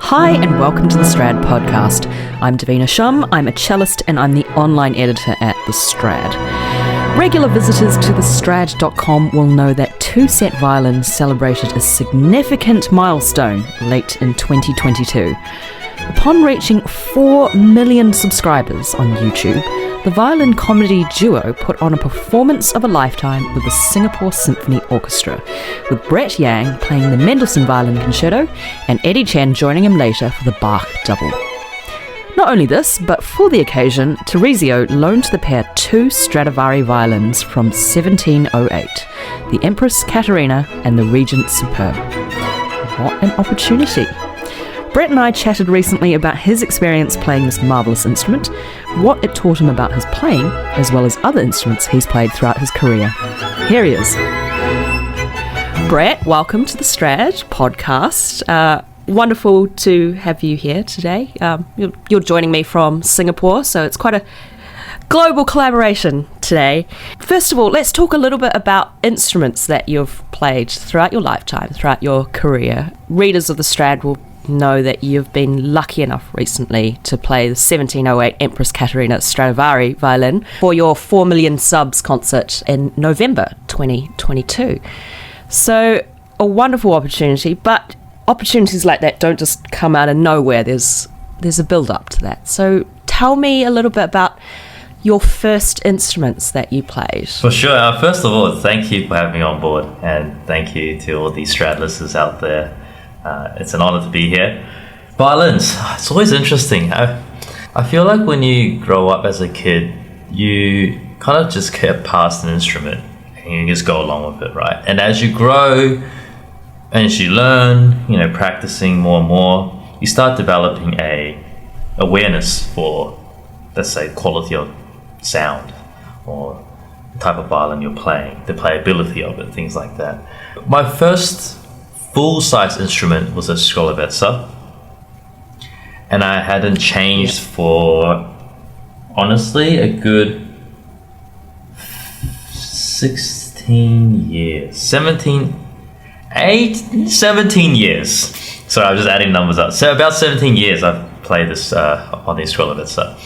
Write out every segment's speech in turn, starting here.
Hi and welcome to the Strad podcast. I'm Davina Shum, I'm a cellist and I'm the online editor at the Strad. Regular visitors to thestrad.com will know that Twoset Violin celebrated a significant milestone late in 2022. Upon reaching 4 million subscribers on YouTube, the violin comedy duo put on a performance of a lifetime with the Singapore Symphony Orchestra, with Brett Yang playing the Mendelssohn Violin Concerto and Eddy Chen joining him later for the Bach Double. Not only this, but for the occasion, Therezio loaned the pair 2 Stradivari violins from 1708, the Empress Katerina and the Regent Superb. What an opportunity! Brett and I chatted recently about his experience playing this marvellous instrument, what it taught him about his playing, as well as other instruments he's played throughout his career. Here he is. Brett, welcome to the Strad podcast. Wonderful to have you here today. You're joining me from Singapore, so it's quite a global collaboration today. First of all, let's talk a little bit about instruments that you've played throughout your lifetime, throughout your career. Readers of the Strad will know that you've been lucky enough recently to play the 1708 Empress Katerina Stradivari violin for your 4 million subs concert in November 2022. So a wonderful opportunity, but opportunities like that don't just come out of nowhere. There's a build up to that. So tell me a little bit about your first instruments that you played. For sure. First of all, thank you for having me on board, and thank you to all these Strad listeners out there. It's an honor to be here. Violins, it's always interesting. I feel like when you grow up as a kid, you kind of just get past an instrument and you just go along with it, right? And as you grow and as you learn, practicing more and more, you start developing a awareness for, let's say, quality of sound or the type of violin you're playing, the playability of it, things like that. My first full-size instrument was a Vietsub, and I hadn't changed for, honestly, a good 16 years. 17 years. So I'm just adding numbers up. So about 17 years I've played this on the Vietsub.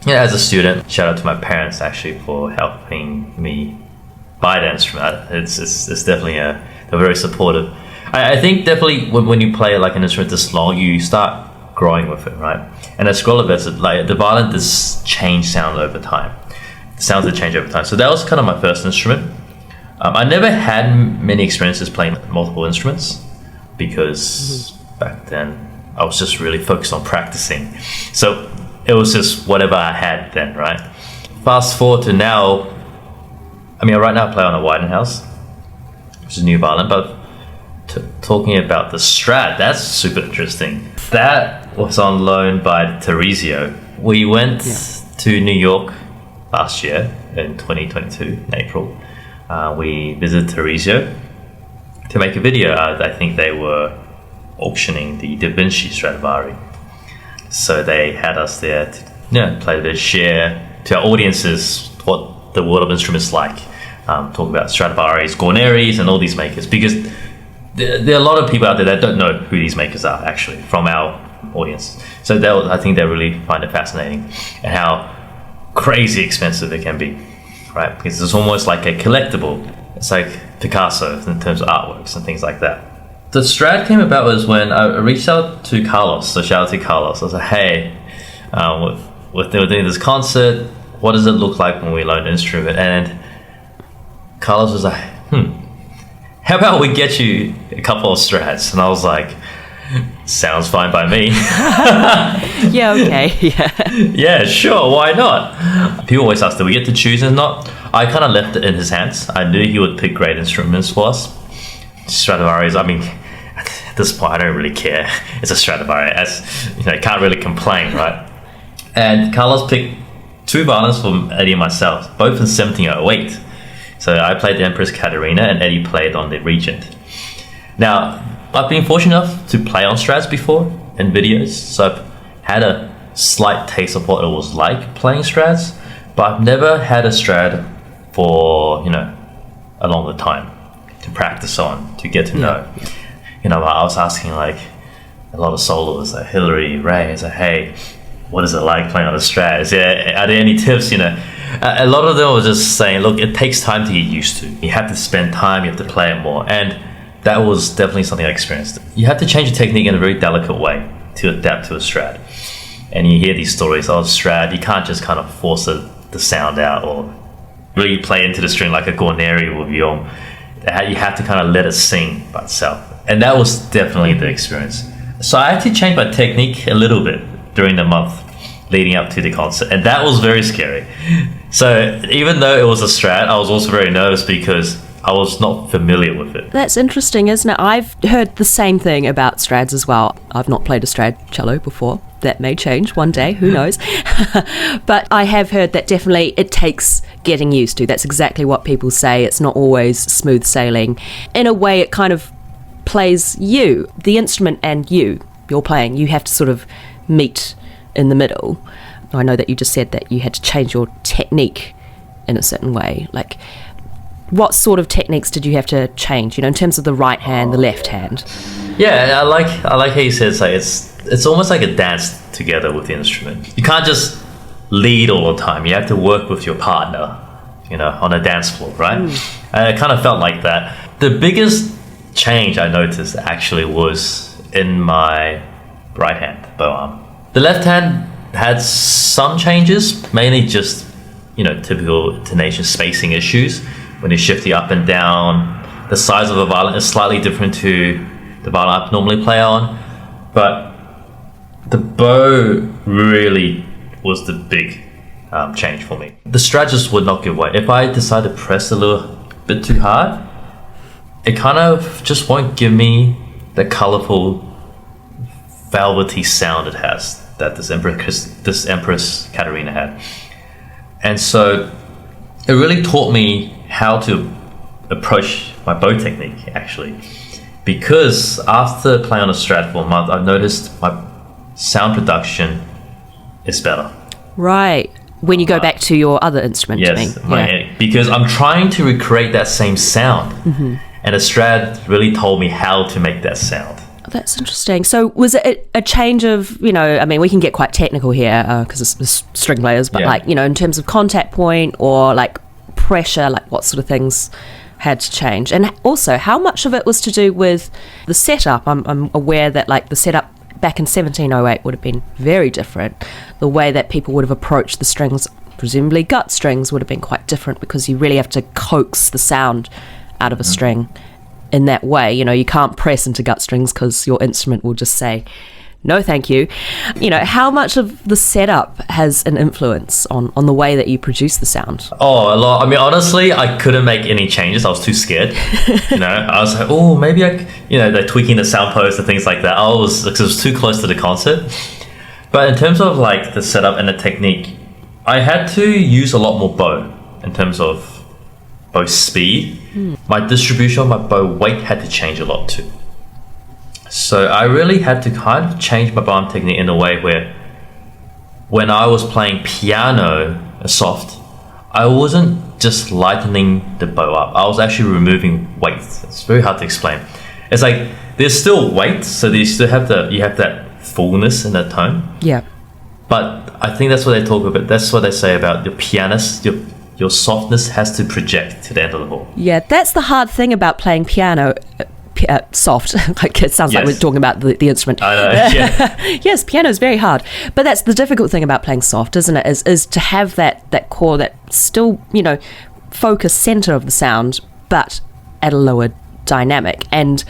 Yeah, as a student, shout out to my parents actually for helping me buy the instrument. It's definitely they're very supportive. I think definitely when you play like an instrument this long, you start growing with it, right? And as Vietsub, like the violin does change sound over time. The sounds that change over time. So that was kind of my first instrument. I never had many experiences playing multiple instruments because back then I was just really focused on practicing. So it was just whatever I had then, right? Fast forward to now, right now I play on a Whitehouse, which is a new violin, but talking about the Strad, that's super interesting. That was on loan by Therezio. We went to New York last year in 2022, in April. We visited Therezio to make a video. I think they were auctioning the Da Vinci Stradivari. So they had us there to play a bit, share to our audiences what the world of instruments is like. Talk about Stradivari's, Guarneri's, and all these makers, because there are a lot of people out there that don't know who these makers are actually from our audience. So I think they really find it fascinating and how crazy expensive it can be, right? Because it's almost like a collectible. It's like Picasso in terms of artworks and things like that. The Strad came about was when I reached out to Carlos. So shout out to Carlos. I was like, hey, we're doing this concert. What does it look like when we learn an instrument? And Carlos was like, how about we get you a couple of Strads? And I was like, sounds fine by me. Yeah, okay, yeah. Yeah, sure, why not? People always ask, do we get to choose and not? I kind of left it in his hands. I knew he would pick great instruments for us. Stradivari's, at this point, I don't really care. It's a Stradivari, can't really complain, right? And Carlos picked 2 violins from Eddy and myself, both in 1708. So I played the Empress Katerina and Eddy played on the Regent. Now, I've been fortunate enough to play on Strads before in videos, so I've had a slight taste of what it was like playing Strads, but I've never had a Strad for, a longer time to practice on, to get to know. I was asking a lot of solos, like Hilary, Ray, it's like, hey, what is it like playing on the Strad? Are there any tips, A lot of them were just saying, look, it takes time to get used to. You have to spend time, you have to play it more. And that was definitely something I experienced. You have to change your technique in a very delicate way to adapt to a Strad. And you hear these stories of Strad, you can't just kind of force the sound out or really play into the string like a Guarneri or viol. You have to kind of let it sing by itself. And that was definitely the experience. So I had to change my technique a little bit during the month leading up to the concert, and that was very scary. So even though it was a Strad, I was also very nervous because I was not familiar with it. That's interesting, isn't it? I've heard the same thing about Strads as well. I've not played a Strad cello before. That may change one day, who knows? But I have heard that definitely it takes getting used to. That's exactly what people say. It's not always smooth sailing. In a way, it kind of plays you, the instrument, and you're playing. You have to sort of meet in the middle. I know that you just said that you had to change your technique in a certain way. Like, what sort of techniques did you have to change, in terms of the right hand, the left hand? Yeah, I like how you said it's almost like a dance together with the instrument. You can't just lead all the time. You have to work with your partner, on a dance floor, right? And it kind of felt like that. The biggest change I noticed actually was in my right hand bow arm. The left hand had some changes, mainly just typical intonation spacing issues. When you shift the up and down, the size of the violin is slightly different to the violin I normally play on, but the bow really was the big change for me. The Strad just would not give way. If I decide to press a little bit too hard, it kind of just won't give me the colorful velvety sound it has that this Empress Katerina had. And so it really taught me how to approach my bow technique, actually, because after playing on a Strad for a month, I've noticed my sound production is better. Right. When you go back to your other instrument, yes, because I'm trying to recreate that same sound. And the Strad really told me how to make that sound. That's interesting. So was it a change of, we can get quite technical here because it's string players, but in terms of contact point or like pressure, like what sort of things had to change? And also, how much of it was to do with the setup? I'm aware that like the setup back in 1708 would have been very different. The way that people would have approached the strings, presumably gut strings, would have been quite different because you really have to coax the sound out of a string in that way. You can't press into gut strings because your instrument will just say, no thank you. How much of the setup has an influence on the way that you produce the sound? Oh, a lot. Honestly, I couldn't make any changes. I was too scared. I was like, oh, maybe they're tweaking the sound post and things like that. It was too close to the concert. But in terms of like the setup and the technique, I had to use a lot more bow in terms of bow speed. My distribution of my bow weight had to change a lot too. So I really had to kind of change my bow arm technique in a way where when I was playing piano soft, I wasn't just lightening the bow up. I was actually removing weight. It's very hard to explain. It's like there's still weight, so you still have that fullness in that tone. Yeah. But I think that's what they talk about. That's what they say about the pianist. Your softness has to project to the end of the ball. Yeah, that's the hard thing about playing piano. Soft, like it sounds like we're talking about the instrument. I know, yeah. Yes, piano is very hard, but that's the difficult thing about playing soft, isn't it? Is to have that core, that still focus center of the sound, but at a lower dynamic, and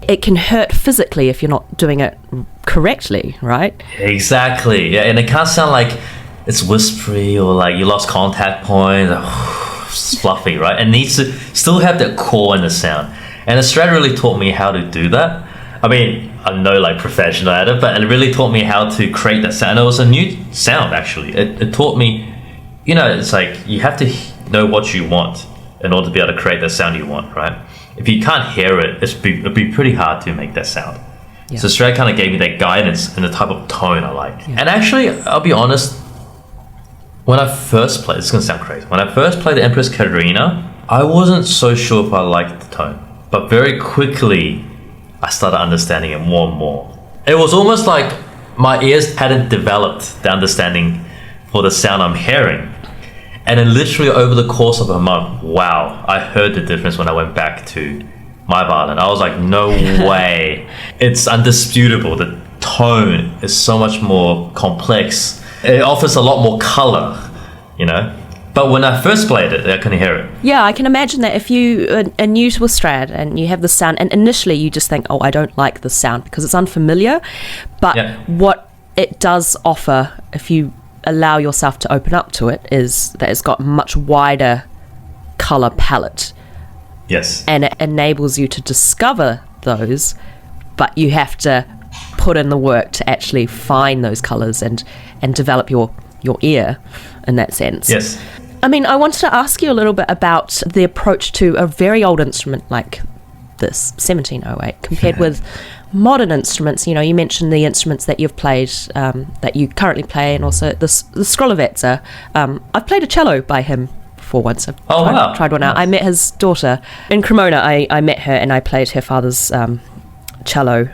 it can hurt physically if you're not doing it correctly, right? Exactly, yeah, and it can't sound like it's whispery or like you lost contact point, it's fluffy, right? It needs to still have that core in the sound. And Strad really taught me how to do that. I'm no like professional at it, but it really taught me how to create that sound. It was a new sound actually. It taught me, it's like you have to know what you want in order to be able to create that sound you want, right? If you can't hear it, it'd be pretty hard to make that sound. Yeah. So Strad kind of gave me that guidance and the type of tone I like. Yeah. And actually, I'll be honest, when I first played, it's gonna sound crazy. When I first played the Empress Katerina, I wasn't so sure if I liked the tone. But very quickly, I started understanding it more and more. it was almost like my ears hadn't developed the understanding for the sound I'm hearing. And then literally over the course of a month, wow, I heard the difference when I went back to my violin. I was like, no way. It's undisputable. The tone is so much more complex. It offers a lot more color, you know? But when I first played it, I couldn't hear it. Yeah, I can imagine that if you are new to a Strad and you have the sound, and initially you just think, oh, I don't like the sound because it's unfamiliar. But what it does offer, if you allow yourself to open up to it, is that it's got much wider color palette. Yes. And it enables you to discover those, but you have to put in the work to actually find those colors and develop your ear in that sense. Yes. I mean, I wanted to ask you a little bit about the approach to a very old instrument like this, 1708, compared with modern instruments. You know, you mentioned the instruments that you've played, that you currently play, and also the Skrolovitsa. I've played a cello by him before once. I've tried one out. I met his daughter in Cremona. I met her and I played her father's cello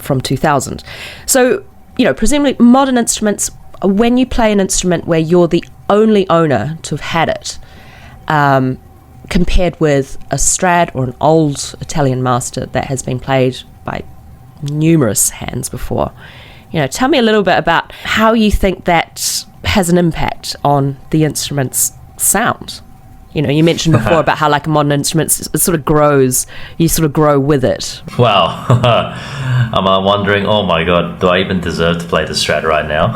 from 2000. So, you know, presumably modern instruments, when you play an instrument where you're the only owner to have had it, compared with a Strad or an old Italian master that has been played by numerous hands before, you know, tell me a little bit about how you think that has an impact on the instrument's sound. You know, you mentioned before about how, like, a modern instrument, it sort of grows, you sort of grow with it. Well, I'm wondering, oh my God, do I even deserve to play the Strad right now?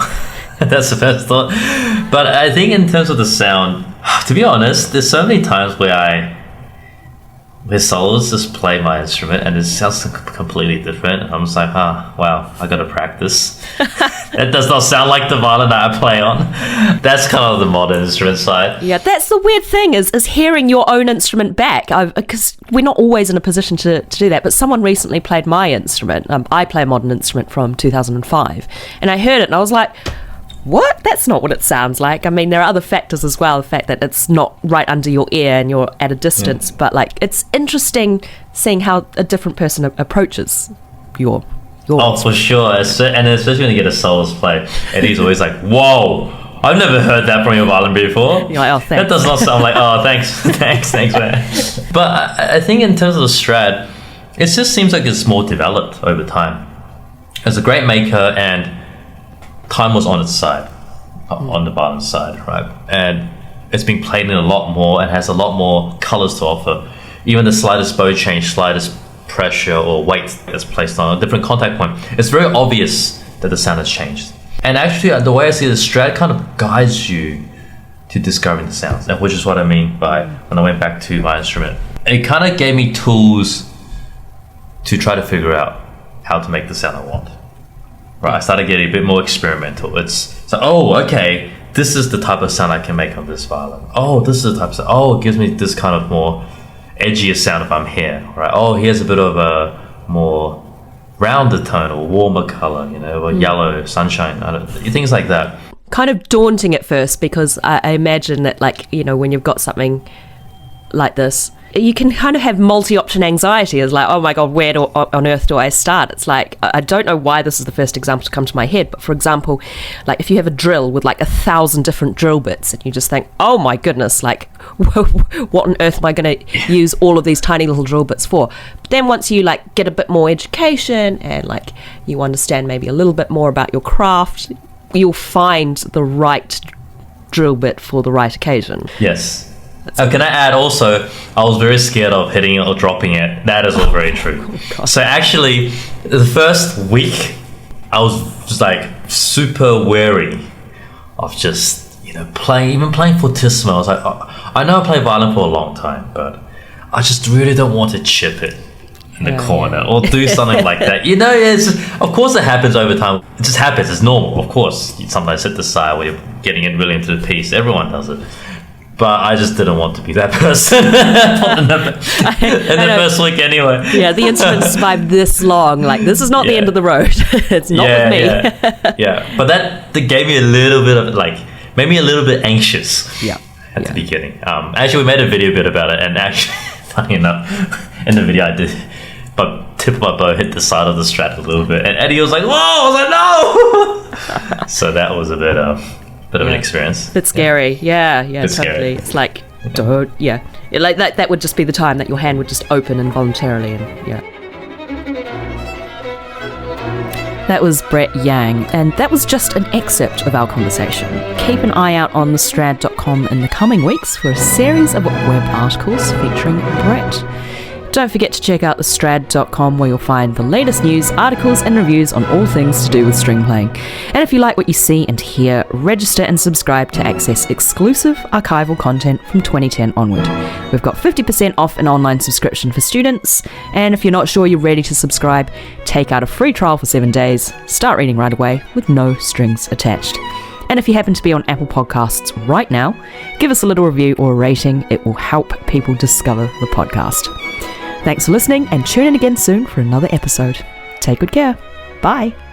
That's the first thought. But I think in terms of the sound, to be honest, there's so many times where soloists just play my instrument and it sounds completely different. I'm just like, wow, I gotta practice. It does not sound like the violin that I play on. That's kind of the modern instrument side. Yeah, that's the weird thing is hearing your own instrument back, because we're not always in a position to do that. But someone recently played my instrument. I play a modern instrument from 2005, and I heard it and I was like, what? That's not what it sounds like. I mean, there are other factors as well. The fact that it's not right under your ear and you're at a distance. But, like, it's interesting seeing how a different person approaches your Oh, for sure. And especially when you get a soloist play, Eddie's always like, whoa, I've never heard that from your violin before. You're like, oh, thanks. That does not sound like, oh, thanks, man. But I think in terms of the Strad, it just seems like it's more developed over time. It's a great maker, and time was on its side, on the violin side, right? And it's been played in a lot more and has a lot more colors to offer. Even the slightest bow change, slightest pressure or weight that's placed on a different contact point, it's very obvious that the sound has changed. And actually, the way I see the Strad kind of guides you to discovering the sounds, which is what I mean by when I went back to my instrument. It kind of gave me tools to try to figure out how to make the sound I want. Right, I started getting a bit more experimental. It's like, oh, okay, this is the type of sound I can make on this violin. Oh, this is the type of sound. Oh, it gives me this kind of more edgier sound if I'm here. Right. Oh, here's a bit of a more rounded tone or warmer color, you know, or yellow, sunshine, things like that. Kind of daunting at first, because I imagine that, like, you know, when you've got something like this, you can kind of have multi-option anxiety. It's like, oh my God, where on earth do I start? It's like, I don't know why this is the first example to come to my head, but for example, like if you have a drill with like 1,000 different drill bits and you just think, oh my goodness, like what on earth am I going to use all of these tiny little drill bits for? But then once you like get a bit more education and like you understand maybe a little bit more about your craft, you'll find the right drill bit for the right occasion. Yes. Can I add also, I was very scared of hitting it or dropping it. That is all very true. So actually, the first week, I was just like super wary of just, you know, playing fortissimo. I was like, oh, I know I play violin for a long time, but I just really don't want to chip it in the corner or do something like that. You know, of course it happens over time. It just happens. It's normal. Of course, you sometimes hit the side where you're getting it really into the piece. Everyone does it. But I just didn't want to be that person in the first week anyway. Yeah, the instrument survived this long. Like, this is not the end of the road. It's not with me. Yeah, but that gave me a little bit of, like, made me a little bit anxious at the beginning. Actually, we made a video bit about it, and actually, funny enough, in the video I did about tip of my bow hit the side of the Strad a little bit, and Eddy was like, "Whoa!" I was like, "No!" So that was a bit of an experience. Bit scary. Yeah, totally. Scary. It's like, don't, like that would just be the time that your hand would just open involuntarily, and That was Brett Yang, and that was just an excerpt of our conversation. Keep an eye out on thestrad.com in the coming weeks for a series of web articles featuring Brett. Don't forget to check out thestrad.com, where you'll find the latest news, articles and reviews on all things to do with string playing. And if you like what you see and hear, register and subscribe to access exclusive archival content from 2010 onward. We've got 50% off an online subscription for students, and if you're not sure you're ready to subscribe, take out a free trial for 7 days, start reading right away with no strings attached. And if you happen to be on Apple Podcasts right now, give us a little review or a rating. It will help people discover the podcast. Thanks for listening, and tune in again soon for another episode. Take good care. Bye.